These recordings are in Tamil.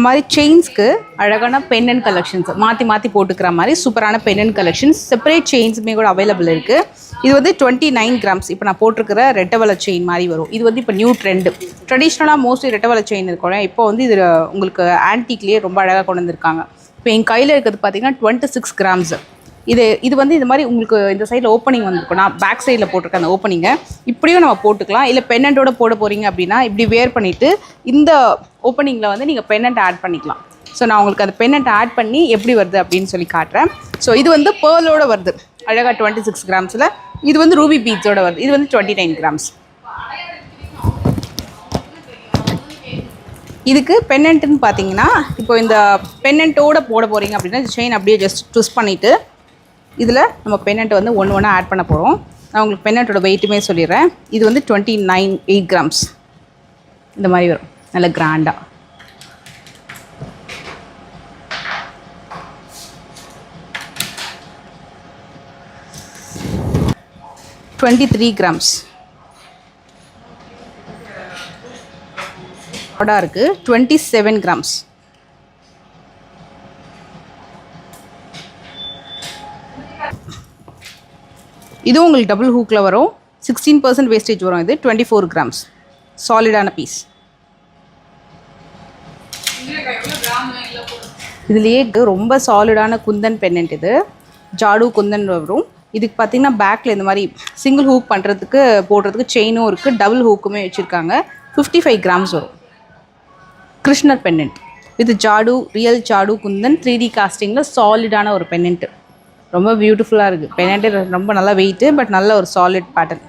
மாதிரி செயின்ஸ்க்கு அழகான பெண்டன்ட் கலெக்ஷன்ஸ் மாற்றி போட்டுக்கிற மாதிரி சூப்பரான பெண்டன்ட் கலெக்ஷன்ஸ் செப்பரேட் செயின்ஸுமே கூட அவைலபிள் இருக்குது. இது வந்து 29 கிராம்ஸ். இப்போ நான் போட்டிருக்கிற ரெட்டவலை செயின் மாதிரி வரும். இது வந்து இப்போ நியூ ட்ரெண்டு. ட்ரெடிஷ்னலாக மோஸ்ட்லி ரெட்டவலை செயின் இருக்கும். இப்போ வந்து இது உங்களுக்கு ஆன்டிக்லேயே ரொம்ப அழகாக கொண்டு வந்திருக்காங்க. இப்போ என் கையில் இருக்கிறது பார்த்தீங்கன்னா 26 கிராம்ஸ். இது வந்து இந்த மாதிரி உங்களுக்கு இந்த சைடில் ஓப்பனிங் வந்துருக்கும். நான் பேக் சைடில் போட்டிருக்கேன் அந்த ஓப்பனிங்கை. இப்படியும் நம்ம போட்டுக்கலாம். இல்லை பென்னண்டோட போட போகிறீங்க அப்படின்னா இப்படி வேர் பண்ணிவிட்டு இந்த ஓப்பனிங்கில் வந்து நீங்கள் பென்னண்ட் ஆட் பண்ணிக்கலாம். ஸோ நான் உங்களுக்கு அந்த பென்னண்ட் ஆட் பண்ணி எப்படி வருது அப்படின்னு சொல்லி காட்டுறேன். ஸோ இது வந்து பேர்லோடு வருது அழகாக 26 கிராம்ஸில். இது வந்து ரூபி பீட்ஸோட வருது. இது வந்து 29 கிராம்ஸ். இதுக்கு பென்னண்ட்டுன்னு பார்த்தீங்கன்னா இப்போ இந்த பென்னண்ட்டோடு போட போகிறீங்க அப்படின்னா செயின் அப்படியே ஜஸ்ட் ட்விஸ்ட் பண்ணிவிட்டு இதில் நம்ம பென்னண்ட் வந்து ஒன்று ஆட் பண்ண போகிறோம். நான் உங்களுக்கு பென்னண்ட்டோட வெயிட்டுமே சொல்லிடுறேன். இது வந்து 8 கிராம்ஸ் இந்த மாதிரி வரும். நல்ல கிராண்டாக. $23 கிராம்ஸ் இருக்குது. 27 கிராம்ஸ். இது உங்களுக்கு டபுள் ஹூக்கில் வரும். 16% வேஸ்டேஜ் வரும். இது 24 கிராம்ஸ். சாலிடான பீஸ். இதுலேயே ரொம்ப சாலிடான குந்தன் பென்னண்ட். இது ஜாடு குந்தன் வரும். இதுக்கு பார்த்திங்கன்னா பேக்கில் இந்த மாதிரி சிங்கிள் ஹூக் பண்ணுறதுக்கு போடுறதுக்கு செயினும் இருக்குது. டபுள் ஹூக்குமே வச்சுருக்காங்க. 55 கிராம்ஸ் வரும். கிருஷ்ணர் பென்னண்ட் வித் ஜாடு ரியல் ஜாடு குந்தன் 3D காஸ்டிங்கில் சாலிடான ஒரு பென்னண்ட்டு. ரொம்ப பியூட்டிஃபுல்லாக இருக்குது. பென்னண்ட்டு ரொம்ப நல்லா வெயிட்டு, பட் நல்ல ஒரு சாலிட் பேட்டர்ன்.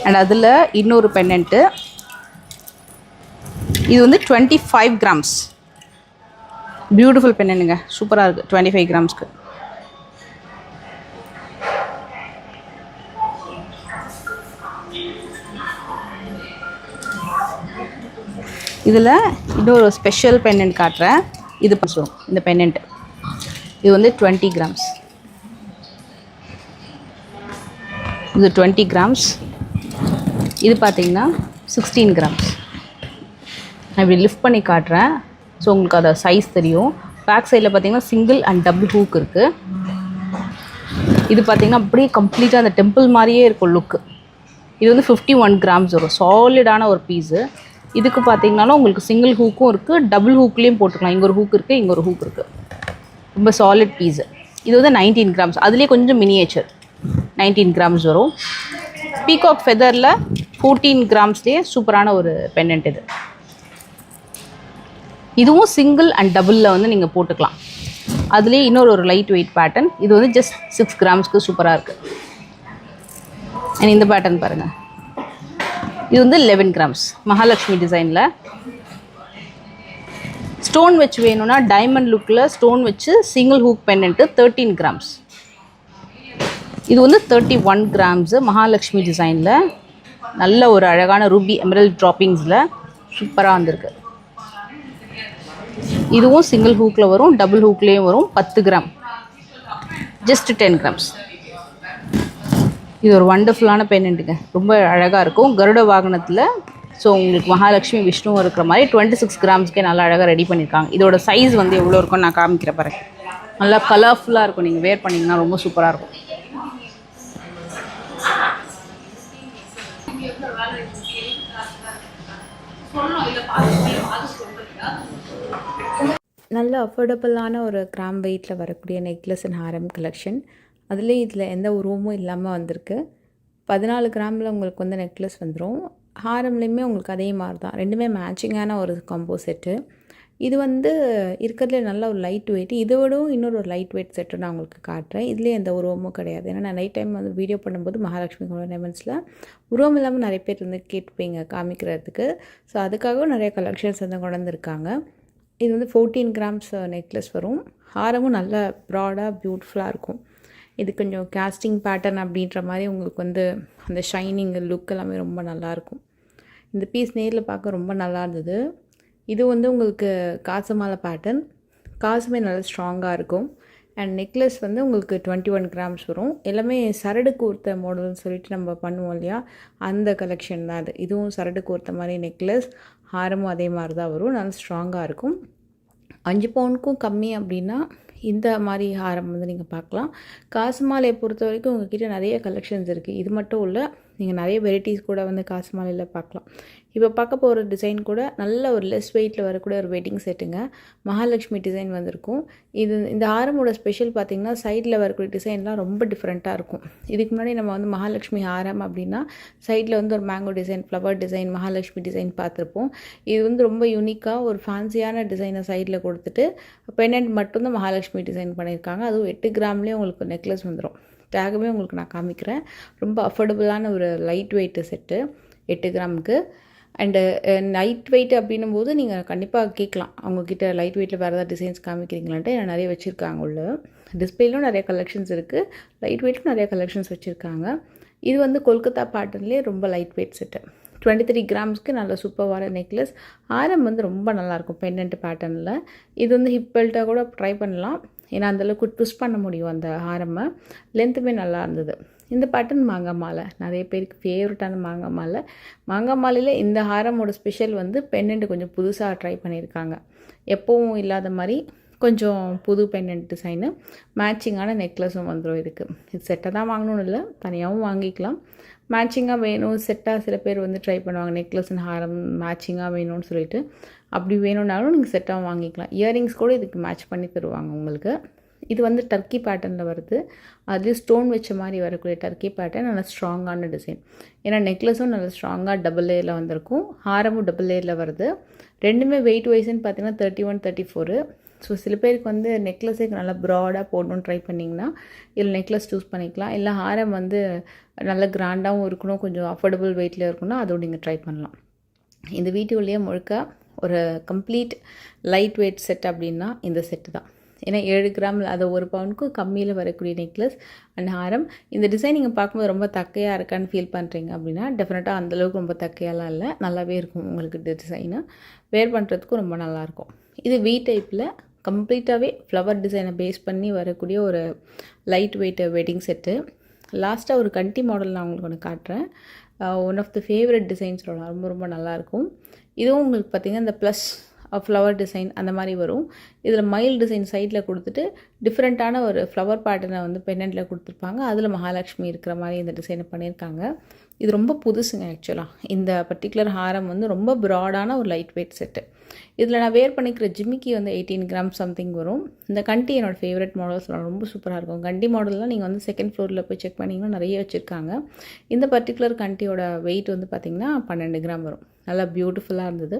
அண்ட் அதில் இன்னொரு பென்னண்ட்டு. இது வந்து 25 கிராம்ஸ். பியூட்டிஃபுல் பென்னண்ட்டுங்க. சூப்பராக இருக்குது. 25 கிராம்ஸ்க்கு. இதில் இன்னொரு ஸ்பெஷல் பென்னண்ட் காட்டுறேன். இது பண்ணுறோம் இந்த பென்னண்ட். இது வந்து 20 கிராம்ஸ். இது 20 கிராம்ஸ். இது பார்த்திங்கன்னா 16 கிராம்ஸ். நான் இப்படி லிஃப்ட் பண்ணி காட்டுறேன். ஸோ உங்களுக்கு அதை சைஸ் தெரியும். பேக் சைடில் பார்த்திங்கன்னா சிங்கிள் அண்ட் டபுள் ஹூக் இருக்குது. இது பார்த்திங்கன்னா அப்படியே கம்ப்ளீட்டாக அந்த டெம்பிள் மாதிரியே இருக்கும் லுக்கு. இது வந்து 51 கிராம்ஸ் வரும். சாலிடான ஒரு பீஸு. இதுக்கு பார்த்தீங்கன்னாலும் உங்களுக்கு சிங்கிள் ஹூக்கும் இருக்குது, டபுள் ஹூக்லேயும் போட்டுக்கலாம். இங்கே ஒரு ஹூக் இருக்குது, இங்கே ஒரு ஹூக் இருக்குது. ரொம்ப சாலிட் பீஸு. இது வந்து 19 கிராம்ஸ். அதுலேயே கொஞ்சம் மினியேச்சர் 19 கிராம்ஸ் வரும். பீகாக் ஃபெதரில் 14 கிராம்ஸ்லேயே சூப்பரான ஒரு பென்னண்ட் இது. இதுவும் சிங்கிள் அண்ட் டபுளில் வந்து நீங்கள் போட்டுக்கலாம். அதுலேயே இன்னொரு லைட் வெயிட் பேட்டர்ன். இது வந்து ஜஸ்ட் 6 கிராம்ஸ்க்கு சூப்பராக இருக்குது. அண்ட் இந்த பேட்டர்ன் பாருங்கள். இது வந்து 11 கிராம்ஸ் மகாலட்சுமி டிசைனில். ஸ்டோன் வச்சு வேணும்னா டைமண்ட் லுக்கில் ஸ்டோன் வச்சு சிங்கிள் ஹூக் பென்னண்ட்டு 13 கிராம்ஸ். இது வந்து 31 கிராம்ஸு மகாலட்சுமி டிசைனில். நல்ல ஒரு அழகான ரூபி எமரல்ட் ட்ராப்பிங்ஸில் சூப்பராக வந்திருக்கு. இதுவும் சிங்கிள் ஹூக்கில் வரும், டபுள் ஹூக்லேயும் வரும். 10 கிராம். Just 10 grams. இது ஒரு வண்டர்ஃபுல்லான பென்னண்ட்டுங்க. ரொம்ப அழகாக இருக்கும் கருட வாகனத்தில். ஸோ உங்களுக்கு மகாலட்சுமி விஷ்ணுவும் இருக்கிற மாதிரி 26 கிராம்ஸ்க்கே நல்லா அழகாக ரெடி பண்ணியிருக்காங்க. இதோட சைஸ் வந்து எவ்வளோ இருக்கும்னு நான் காமிக்கிற பாருங்க. நல்லா கலர்ஃபுல்லாக இருக்கும். நீங்கள் வேர் பண்ணிங்கன்னா ரொம்ப சூப்பராக இருக்கும். நல்ல அஃபோர்டபுளான ஒரு கிராம் வெயிட்டில் வரக்கூடிய நெக்லஸ் அண்ட் ஹாரம் கலெக்ஷன். அதுலேயும் இதில் எந்த உருவமும் இல்லாமல் வந்திருக்கு. 14 கிராமில் உங்களுக்கு வந்து நெக்லஸ் வந்துடும். ஹாரம்லேயுமே உங்களுக்கு அதே மாதிரி தான். ரெண்டுமே மேட்சிங்கான ஒரு காம்போ செட்டு. இது வந்து இருக்கிறதுல நல்ல ஒரு லைட் வெயிட். இதை விடவும் இன்னொரு லைட் வெயிட் செட்டு நான் உங்களுக்கு காட்டுறேன். இதுலேயே எந்த உருவமும் கிடையாது. ஏன்னா நான் நைட் டைம் வந்து வீடியோ பண்ணும்போது மகாலட்சுமி ஆர்னமெண்ட்ஸில் உருவம் இல்லாமல் நிறைய பேர் வந்து கேட்டுப்பீங்க காமிக்கிறதுக்கு. ஸோ அதுக்காகவும் நிறைய கலெக்ஷன்ஸ் வந்து கொண்டு வந்திருக்காங்க. இது வந்து 14 கிராம்ஸ் நெக்லஸ் வரும். ஹாரமும் நல்ல ப்ராடாக பியூட்டிஃபுல்லாக இருக்கும். இது கொஞ்சம் காஸ்டிங் பேட்டர்ன் அப்படின்ற மாதிரி உங்களுக்கு வந்து அந்த ஷைனிங் லுக் எல்லாமே ரொம்ப நல்லாயிருக்கும். இந்த பீஸ் நேரில் பார்க்க ரொம்ப நல்லா இருந்தது. இது வந்து உங்களுக்கு காசு மாலை பேட்டர்ன். காசுமே நல்லா ஸ்ட்ராங்காக இருக்கும். அண்ட் நெக்லஸ் வந்து உங்களுக்கு 21 கிராம்ஸ் வரும். எல்லாமே சரடு கூர்த்த மாடல்னு சொல்லிட்டு நம்ம பண்ணுவோம் இல்லையா, அந்த கலெக்ஷன் தான் அது. இதுவும் சரடு கூர்த்த மாதிரி நெக்லஸ், ஹாரமும் அதே மாதிரி தான் வரும். நல்லா ஸ்ட்ராங்காக இருக்கும். 5 பவுனுக்கும் கம்மி அப்படின்னா இந்த மாதிரி ஹாரம் வந்து நீங்கள் பார்க்கலாம். காசு மாலையை பொறுத்த வரைக்கும் உங்கள்கிட்ட நிறைய கலெக்ஷன்ஸ் இருக்குது. இது மட்டும் இல்லை, நீங்கள் நிறைய வெரைட்டிஸ் கூட வந்து காசு மாலையில் பார்க்கலாம். இப்போ பார்க்க போகிற டிசைன் கூட நல்ல ஒரு லெஸ் வெயிட்டில் வரக்கூடிய ஒரு வெட்டிங் செட்டுங்க. மகாலட்சுமி டிசைன் வந்திருக்கும். இந்த ஹாரமோட ஸ்பெஷல் பார்த்திங்கன்னா சைடில் வரக்கூடிய டிசைன்லாம் ரொம்ப டிஃப்ரெண்ட்டாக இருக்கும். இதுக்கு முன்னாடி நம்ம வந்து மகாலட்சுமி ஹாரம் அப்படின்னா சைடில் வந்து ஒரு mango design, flower design, Mahalakshmi design பார்த்துருப்போம். இது வந்து ரொம்ப யூனிக்காக ஒரு ஃபேன்சியான டிசைனை சைடில் கொடுத்துட்டு பெண்டன்ட் மட்டும்தான் மகாலட்சுமி டிசைன் பண்ணியிருக்காங்க. அதுவும் 8 கிராம்லேயே உங்களுக்கு நெக்லஸ் வந்துடும். டேகுமே உங்களுக்கு நான் காமிக்கிறேன். ரொம்ப அஃபோர்டபுளான ஒரு லைட் வெயிட்டு செட்டு 8 கிராமுக்கு. அண்டு லைட் வெயிட் அப்படின்னும் போது நீங்கள் கண்டிப்பாக கேட்கலாம், அவங்கக்கிட்ட லைட் வெயிட்டில் வேறு ஏதாவது டிசைன்ஸ் காமிக்கிறீங்களான்ட்டு. நிறைய வச்சுருக்காங்க உள்ள. டிஸ்பிளேலும் நிறைய கலெக்ஷன்ஸ் இருக்குது, லைட் வெயிட்டும் நிறைய கலெக்ஷன்ஸ் வச்சுருக்காங்க. இது வந்து கொல்கத்தா பேட்டர்ன்லேயே ரொம்ப லைட் வெயிட் செட்டு. 23 கிராம்ஸ்க்கு நல்ல சூப்பரான நெக்லஸ். ஹாரம் வந்து ரொம்ப நல்லாயிருக்கும் பெண்டன்ட் பேட்டர்னில். இது வந்து ஹிப் பெல்ட்டாக கூட ட்ரை பண்ணலாம், ஏன்னா அந்தளவுக்கு ட்விஸ்ட் பண்ண முடியும் அந்த ஹாரமை. லென்த்துமே நல்லா இருந்தது. இந்த பேட்டர்ன் மாங்காய் மாலை நிறைய பேருக்கு ஃபேவரட்டான மாங்காய் மாலை. மாங்காய் மாலையில் இந்த ஹாரமோட ஸ்பெஷல் வந்து பெண்டன்ட் கொஞ்சம் புதுசாக ட்ரை பண்ணியிருக்காங்க. எப்போவும் இல்லாத மாதிரி கொஞ்சம் புது பெண்டன்ட் டிசைனு, மேட்சிங்கான நெக்லஸும் வந்துடும். இது செட்டாக தான் வாங்கணும்னு இல்லை, தனியாகவும் வாங்கிக்கலாம். மேட்சிங்காக வேணும் செட்டாக சில பேர் வந்து ட்ரை பண்ணுவாங்க, நெக்லஸ் அண்ட் ஹாரம் மேட்சிங்காக வேணும்னு சொல்லிட்டு. அப்படி வேணும்னாலும் நீங்கள் செட்டாகவும் வாங்கிக்கலாம். இயரிங்ஸ் கூட இதுக்கு மேட்ச் பண்ணி தருவாங்க உங்களுக்கு. இது வந்து டர்க்கி பேட்டர்னில் வருது. அதுலேயும் ஸ்டோன் வச்ச மாதிரி வரக்கூடிய டர்க்கி பேட்டர்ன். நல்லா ஸ்ட்ராங்கான டிசைன். ஏன்னா நெக்லஸும் நல்லா ஸ்ட்ராங்காக டபுள் லேயரில் வந்திருக்கும், ஹாரமும் டபுள் லேயரில் வருது. ரெண்டுமே வெயிட் வைஸ்ன்னு பார்த்தீங்கன்னா 31, 34. ஸோ சில பேருக்கு வந்து நெக்லஸே நல்லா ப்ராடாக போடணும்னு ட்ரை பண்ணிங்கன்னா இதில் நெக்லஸ் சூஸ் பண்ணிக்கலாம். இல்லை ஹாரம் வந்து நல்ல கிராண்டாகவும் இருக்கணும், கொஞ்சம் அஃபோர்டபுள் வெயிட்டில் இருக்கணும்னா அதுவும் நீங்கள் ட்ரை பண்ணலாம். இந்த வீடியோலேயே முழுக்க ஒரு கம்ப்ளீட் லைட் வெயிட் செட் அப்படின்னா இந்த செட்டு தான். ஏன்னா 7 கிராமில் அதை 1 பவுனுக்கும் கம்மியில் வரக்கூடிய நெக்லஸ் அண்ட் ஹாரம். இந்த டிசைன் நீங்கள் பார்க்கும்போது ரொம்ப தக்கையாக இருக்கான்னு ஃபீல் பண்ணுறீங்க அப்படின்னா டெஃபினட்டாக அந்தளவுக்கு ரொம்ப தக்கையெல்லாம் இல்லை, நல்லாவே இருக்கும் உங்களுக்கு டிசைனு. வேர் பண்ணுறதுக்கும் ரொம்ப நல்லாயிருக்கும். இது வி டைப்பில் கம்ப்ளீட்டாகவே ஃப்ளவர் டிசைனை பேஸ் பண்ணி வரக்கூடிய ஒரு லைட் வெயிட் வெட்டிங் செட்டு. லாஸ்ட்டாக ஒரு கண்டி மாடல் நான் உங்களுக்கு ஒன்று காட்டுறேன். One of the favourite designs சொல்லலாம், ரொம்ப ரொம்ப நல்லாயிருக்கும். இதுவும் உங்களுக்கு பார்த்திங்கன்னா இந்த ப்ளஸ் ஃப்ளவர் டிசைன் அந்த மாதிரி வரும். இதில் மயில் டிசைன் சைடில் கொடுத்துட்டு டிஃப்ரெண்ட்டான ஒரு ஃப்ளவர் பேட்டர்னை வந்து பெண்டன்ட்டில் கொடுத்துருப்பாங்க. அதில் மகாலட்சுமி இருக்கிற மாதிரி இந்த டிசைனை பண்ணியிருக்காங்க. இது ரொம்ப புதுசுங்க ஆக்சுவலாக. இந்த பர்டிகுலர் ஹாரம் வந்து ரொம்ப ப்ராடான ஒரு லைட் வெயிட் செட்டு. இதில் நான் வேர் பண்ணிக்கிற ஜிமிக்கி வந்து 18 கிராம் சம்திங் வரும். இந்த கண்டி என்னோடய ஃபேவரட் மாடல்ஸ், ரொம்ப சூப்பராக இருக்கும். கண்டி மாடல்லாம் நீங்கள் வந்து செகண்ட் ஃப்ளோரில் போய் செக் பண்ணிங்கன்னா நிறைய வச்சுருக்காங்க. இந்த பர்டிகுலர் கண்டியோட வெயிட் வந்து பார்த்திங்கன்னா 12 கிராம் வரும். நல்லா பியூட்டிஃபுல்லாக இருந்தது.